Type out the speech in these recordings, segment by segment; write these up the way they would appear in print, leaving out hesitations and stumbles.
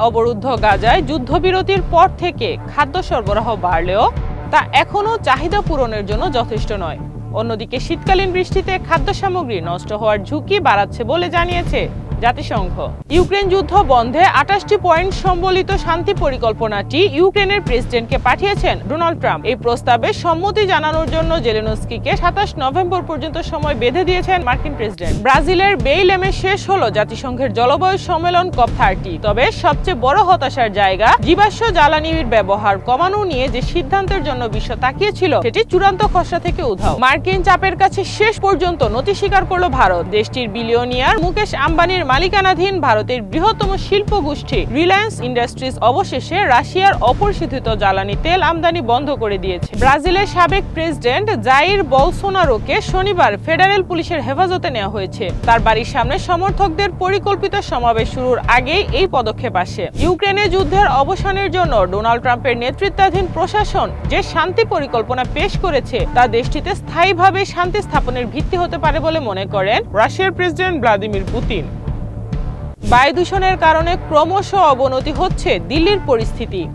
অবরুদ্ধ গাজায় যুদ্ধবিরতির পর থেকে খাদ্য সরবরাহ বাড়লেও তা এখনও চাহিদা পূরণের জন্য যথেষ্ট নয়। অন্যদিকে শীতকালীন বৃষ্টিতে খাদ্য সামগ্রী নষ্ট হওয়ার ঝুঁকি বাড়াচ্ছে বলে জানিয়েছে জাতিসংঘ। ইউক্রেন যুদ্ধ বন্ধে 28টি পয়েন্ট সম্বলিত শান্তি পরিকল্পনাটি ইউক্রেনের প্রেসিডেন্টকে পাঠিয়েছেন ডোনাল্ড ট্রাম্প। এই প্রস্তাবে সম্মতি জানানোর জন্য জেলেনস্কিকে 27 নভেম্বর পর্যন্ত সময় বেঁধে দিয়েছেন মার্কিন প্রেসিডেন্ট। ব্রাজিলের বেইলেমে শেষ হলো জাতিসংঘের জলবায়ু সম্মেলন COP30। তবে সবচেয়ে বড় হতাশার জায়গা, জীবাশ্ম জ্বালানির ব্যবহার কমানো নিয়ে যে সিদ্ধান্তের জন্য বিশ্ব তাকিয়েছিল সেটি চূড়ান্ত খসড়া থেকে উধাও। মার্কিন চাপের কাছে শেষ পর্যন্ত নতি স্বীকার করল ভারত। দেশটির বিলিয়নিয়ার মুকেশ আম্বানির মালিকানাধীন ভারতের বৃহত্তম শিল্প গোষ্ঠী রিলায়েন্স ইন্ডাস্ট্রিজ অবশেষে রাশিয়ার অপরিশোধিত জ্বালানি তেল আমদানি বন্ধ করে দিয়েছে। ব্রাজিলের সাবেক প্রেসিডেন্ট জাইর বলসোনারোকে শনিবার ফেডারেল পুলিশের হেফাজতে নেওয়া হয়েছে। তার বাড়ির সামনে সমর্থকদের পরিকল্পিত সমাবেশ শুরুর আগেই এই পদক্ষেপ আসে। ইউক্রেনে যুদ্ধের অবসানের জন্য ডোনাল্ড ট্রাম্পের নেতৃত্বাধীন প্রশাসন যে শান্তি পরিকল্পনা পেশ করেছে তা দেশটিতে স্থায়ীভাবে শান্তি স্থাপনের ভিত্তি হতে পারে বলে মনে করেন রাশিয়ার প্রেসিডেন্ট ভ্লাদিমির পুতিন। বায়ু দূষণের কারণে ক্রমশ অবনতি হচ্ছে দিল্লির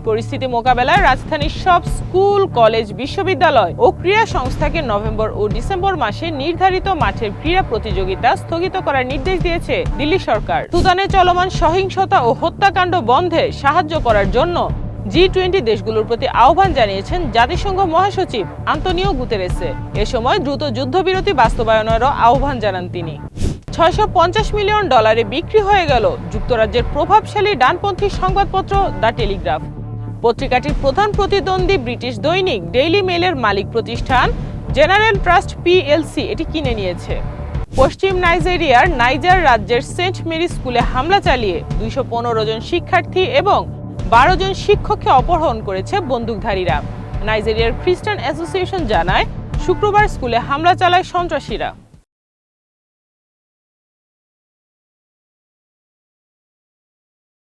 পরিস্থিতি মোকাবেলায় রাজধানীর সব স্কুল, কলেজ, বিশ্ববিদ্যালয় ও ক্রীড়া সংস্থাকে নভেম্বর ও ডিসেম্বর মাসে নির্ধারিত মাঠের ক্রীড়া প্রতিযোগিতা স্থগিত করার নির্দেশ দিয়েছে দিল্লি সরকার। সুদানে চলমান সহিংসতা ও হত্যাকাণ্ড বন্ধে সাহায্য করার জন্য G20 দেশগুলোর প্রতি আহ্বান জানিয়েছেন জাতিসংঘ মহাসচিব আন্তোনিও গুতেরেসে। এ সময় দ্রুত যুদ্ধবিরতি বাস্তবায়নেরও আহ্বান জানান তিনি। $650 মিলিয়ন বিক্রি হয়ে গেল যুক্তরাজ্যের প্রভাবশালী ডানপন্থী সংবাদপত্র দ্য টেলিগ্রাফ। পত্রিকাটির প্রধান প্রতিদ্বন্দ্বী ব্রিটিশ দৈনিক ডেইলি মেইলের মালিক প্রতিষ্ঠান জেনারেল ট্রাস্ট PLC এটি কিনে নিয়েছে। পশ্চিম নাইজেরিয়ার নাইজার রাজ্যের সেন্ট মেরি স্কুলে হামলা চালিয়ে 215 জন শিক্ষার্থী এবং 12 জন শিক্ষককে অপহরণ করেছে বন্দুকধারীরা। নাইজেরিয়ার খ্রিস্টান অ্যাসোসিয়েশন জানায় শুক্রবার স্কুলে হামলা চালায় সন্ত্রাসীরা।